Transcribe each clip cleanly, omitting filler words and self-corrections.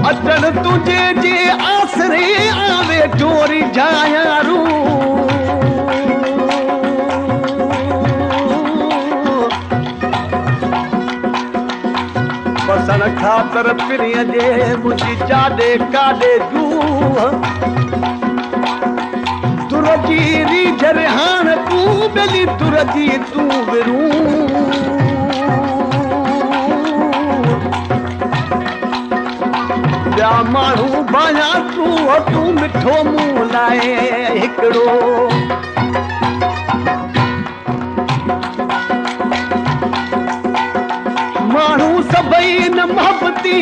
अचण तुझे जे आसरे आवे चोरी जायारू बसन खातर पिरीअ जे मुझी चाॾे काॾे जूह तुरजी रीझ हाण तूं बेली तुरजी तूं विरूं ॿिया माण्हू बाया तूं मिठो मूं लाइ हिकिड़ो माण्हू सभई न मोहबती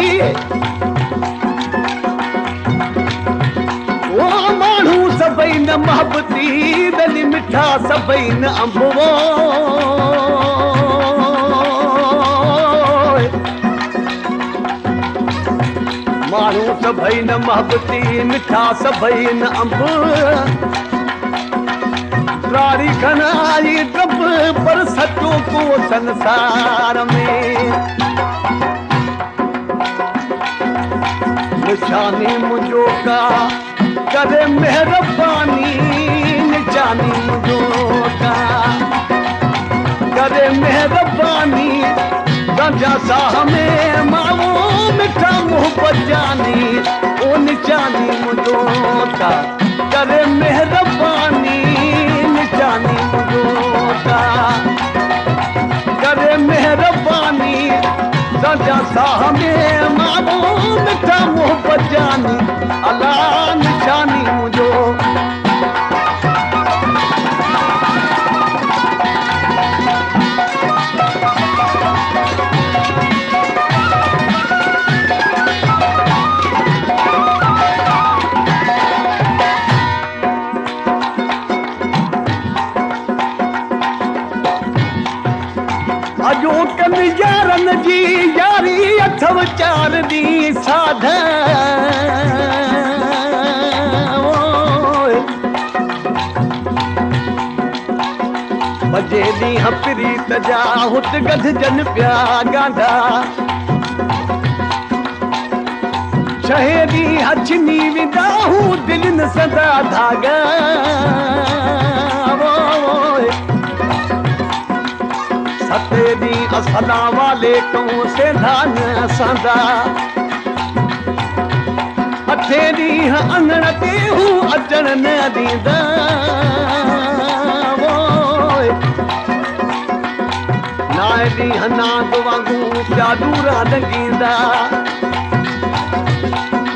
ओ माण्हू सभई न मोहबती बेली मिठा सभई न अंबो माण्हू सभई न मोहबती मिठा सभई न अंब त्रारी खनाई डब पर सचो को संसार में निशानी मुझो का करे मेहरबानी निशानी मुझो का करे मेहरबानी गंजा साह में मावो मिठा मोहब्बत जानी ओ निशानी मुझो का करे मेहरबानी निशानी मुझो का करे मेहरबानी गंजा साह में मावो मिठा मोहब्बत जानी अल्लाह निशानी मुझो अजो कन यारन जी यारी अथव चार दी साध बजे दी हपरी तजा हुत गध जन प्या गांधा शहेरी हचनी विदाहू दिल न सदा धागा सतेरी अस्सलाम वालेकुम से धान संदा अठेरी अंगण ते हूं अचण न दींदा नाए दी नाग वांगू प्या दूरा लॻींदा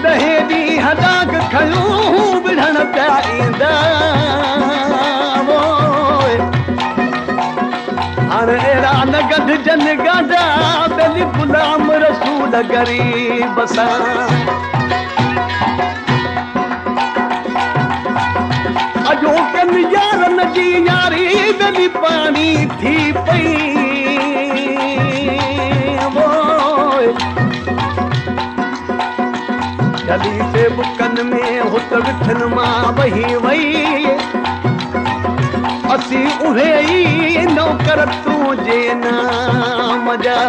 ॾहे ॾींहं दाग खयूं विढ़ण पिया ईंदा हाणे अहिड़ा न गॾ जन गांडा बेली गुलाम रसूल गरीब सां अजो कन यारन जी यारी बेली पाणी थी पई जली से बुकन में हुत विथन मां वही वई असी उहे ई नौकर तुझे नाम जा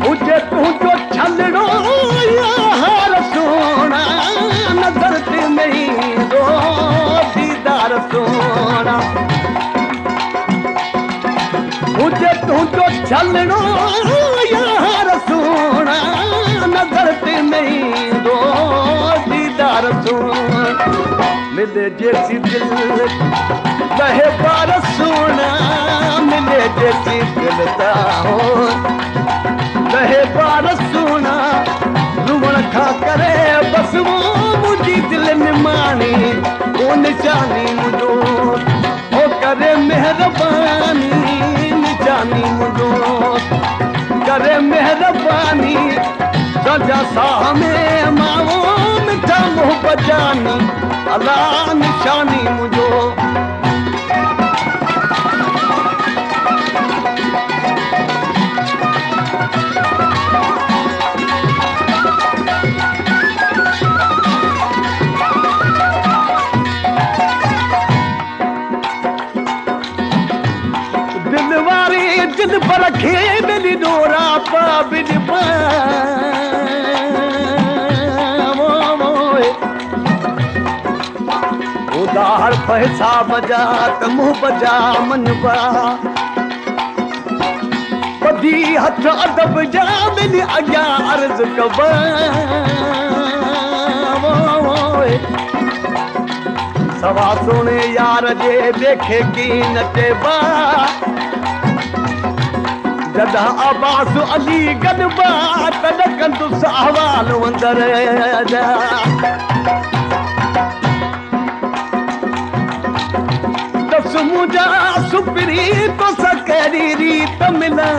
मुझे तुझो छलड़ो यार सोना नजर ते नहीं दो दीदार सोना मुझे तुझो छलड़ो यार सोना नजर ते नहीं दो दीदार सोना मिले जैसी दिल कहे बार सोना मिले जैसी दिलता हो कहे बार सोना रुवण खा करे बस वो मुझी दिल निमानी वो निशानी मुझो वो करे मेहरबानी निशानी मुझो करे मेहरबानी सजा साह में मावो मिठा मोहब्बत जानी अल्लाह निशानी मुझो रखे बेली डोरा पाबिन उदार पैसा बजा त मुंह बजा मन बा बधी हथ अदब जा बेली अॻियां अर्ज़ कबा सवा सोने यार जे देखे की नचेबा जॾहिं अब्बास अली गॾबा तॾहिं कंदुसि अहवाल अंदर जा दस मुंहिंजा सुपरी तोसां कहिड़ी रीत मिलां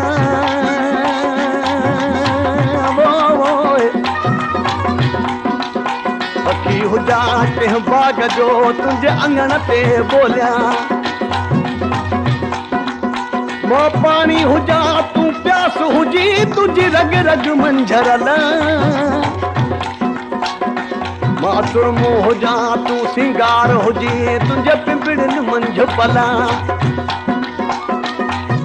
पखी हुजा कंहिं बाग जो तुंहिंजे अंगण ते ॿोलियां मां पाणी हुजा तूं प्यास हुजी तुंहिंजी रग रग मंझरल मां सुरमो हुजा तूं सिंगार हुजी तुंहिंजे पिंपड़ियुनि मंझ पला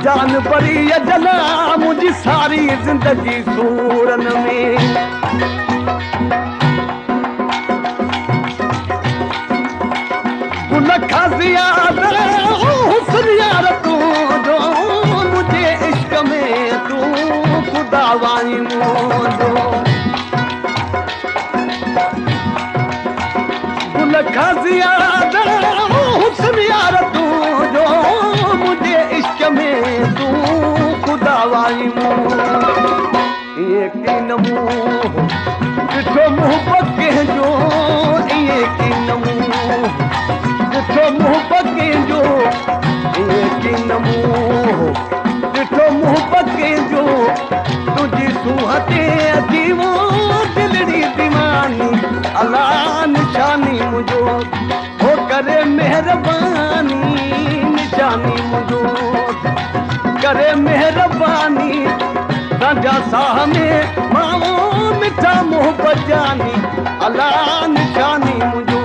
जान परी जला मुंहिंजी सारी ज़िंदगी सूरन में हुस्न यार तूं जो मुंहिंजे इश्क में तूं ख़ुदा वाई मुंहिंजो गुल खाज़ियाद हुस्न यार तूं जो मुंहिंजे इश्क में तूं ख़ुदा वाई इएं की नमूं ॾिठो मुहबत कंहिंजो इएं की नमूं ॾिठो मुहबत कंहिंजो इएं की नमूं ॾिठो मुहबत कंहिंजो तुंहिंजी सूंह ते अजीमो दिलड़ी दीवानी अला निशानी मुंहिंजो हो करे महिरबानी निशानी मुंहिंजो करे महिरबानी तव्हांजा साह में मां मिठा मुहबत जानी अला निशानी मुंहिंजो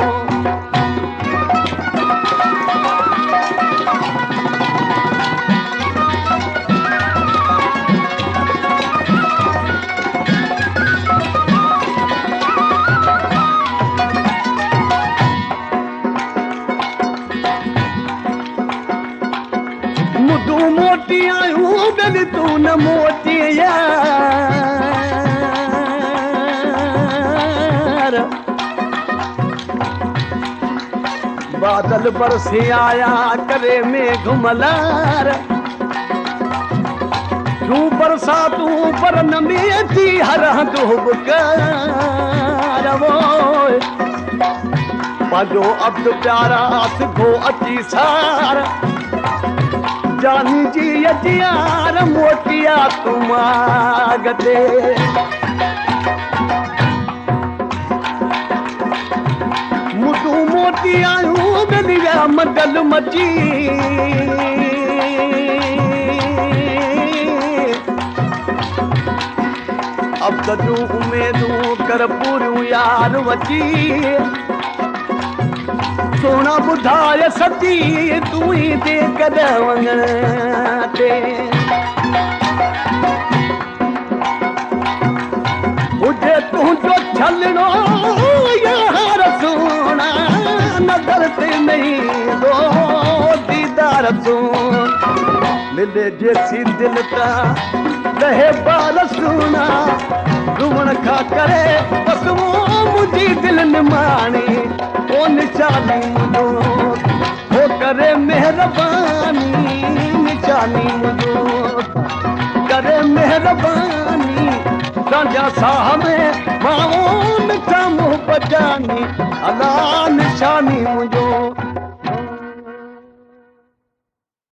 मोटी आयूं बेली तूं न मोटी यार बादल बरसे आया करे में घुमलार तूं बरसातूं पर न में अची हर हंधि हुबकार पंहिंजो अब्द प्यारा सिधो अची सार जानी जी यार मोटिया तुम आगते मुटू मोटी आयूं बेली विया मगल मची अब तूं उमेदूं कर पूरियूं यार वची सोना ॿुधाए सची तूं ई ते कॾहिं वञण ते हुजे तुंहिंजो छलणो यार सोना नज़र ते नहीं दो दीदार तूं मिले जेसी दिल तां रहे बाल सोना घुमण खां करे बस मुंहिंजी दिल निमाणी ओ निशानी मुंहिंजो हो करे महिरबानी निशानी मुंहिंजो करे महिरबानी तव्हांजा साह में मां मिठा मुंहं पचानी अला निशानी मुंहिंजो